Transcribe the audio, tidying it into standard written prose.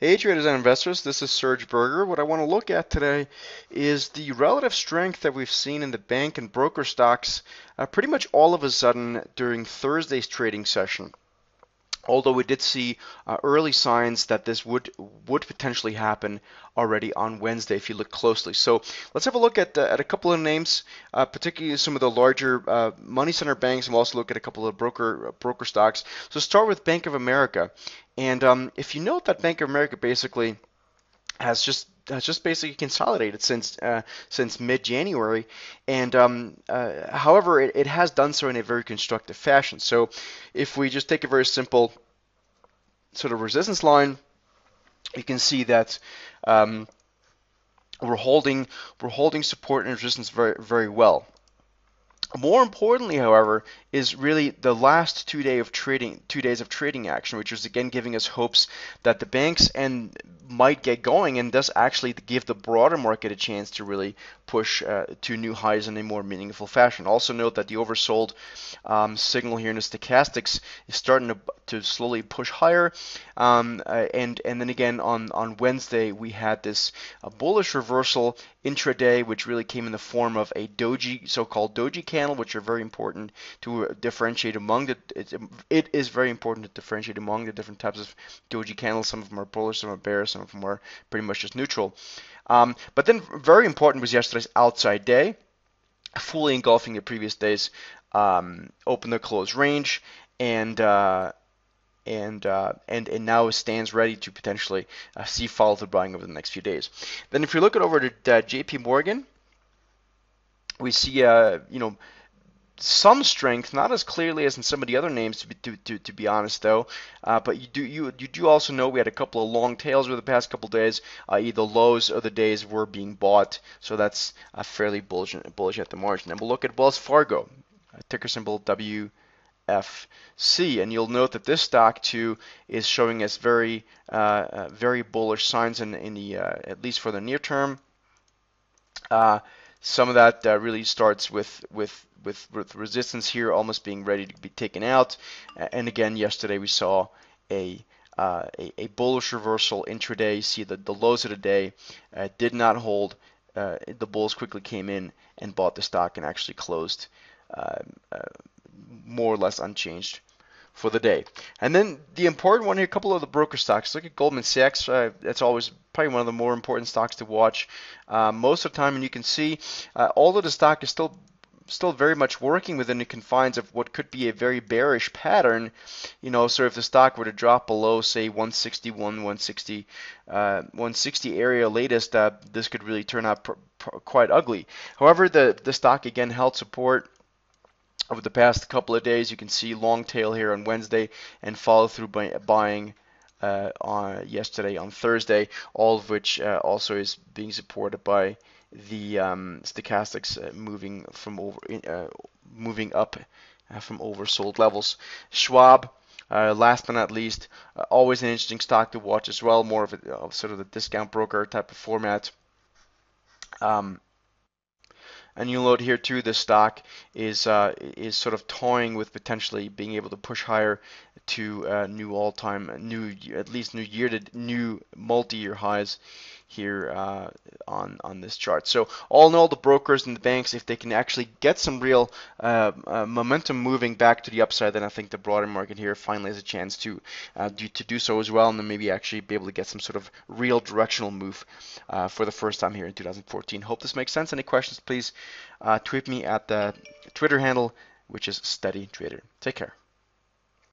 Hey traders and investors, this is Serge Berger. What I want to look at today is the relative strength that we've seen in the bank and broker stocks pretty much all of a sudden during Thursday's trading session. Although we did see early signs that this would potentially happen already on Wednesday if you look closely. So let's have a look at a couple of names, particularly some of the larger money center banks, and we'll also look at a couple of broker stocks. So start with Bank of America, and if you note that Bank of America basically has just basically consolidated since mid-January, and however, it has done so in a very constructive fashion. So if we just take a very simple sort of resistance line, you can see that we're holding support and resistance very very well. More importantly, however, is really the last 2 days of trading action, which is again giving us hopes that the banks and might get going and thus actually give the broader market a chance to really push to new highs in a more meaningful fashion. Also note that the oversold signal here in the stochastics is starting to slowly push higher, and then again on Wednesday we had this bullish reversal intraday, which really came in the form of a doji, so-called doji candle, which are very important to differentiate among it is very important to differentiate among the different types of doji candles. Some of them are bullish, some are bearish, some of them are pretty much just neutral. But then very important was yesterday's outside day, fully engulfing the previous day's open to close range, and now stands ready to potentially see follow through buying over the next few days. Then if you look over to JP Morgan, we see some strength, not as clearly as in some of the other names, to be honest, though. But you do also know we had a couple of long tails over the past couple of days. Either lows of the days were being bought, so that's fairly bullish at the margin. And we'll look at Wells Fargo, ticker symbol WFC, and you'll note that this stock too is showing us very bullish signs in the at least for the near term. Some of that really starts with resistance here almost being ready to be taken out. And again, yesterday we saw a bullish reversal intraday. You see that the lows of the day did not hold. The bulls quickly came in and bought the stock and actually closed more or less unchanged for the day. And then the important one here, a couple of the broker stocks. Look at Goldman Sachs. That's always probably one of the more important stocks to watch most of the time. And you can see although the stock is still very much working within the confines of what could be a very bearish pattern, so if the stock were to drop below, say, 161, 160 area latest, this could really turn out quite ugly. However, the stock again held support over the past couple of days. You can see long tail here on Wednesday and follow through buying on yesterday on Thursday, all of which also is being supported by the stochastics moving up from oversold levels. Schwab, last but not least, always an interesting stock to watch as well, more of sort of the discount broker type of format. And you'll note here too, this stock is sort of toying with potentially being able to push higher to new multi-year highs here on this chart. So all in all, the brokers and the banks, if they can actually get some real momentum moving back to the upside, then I think the broader market here finally has a chance to do so as well, and then maybe actually be able to get some sort of real directional move for the first time here in 2014. Hope this makes sense. Any questions, please tweet me at the Twitter handle, which is SteadyTrader. Take care.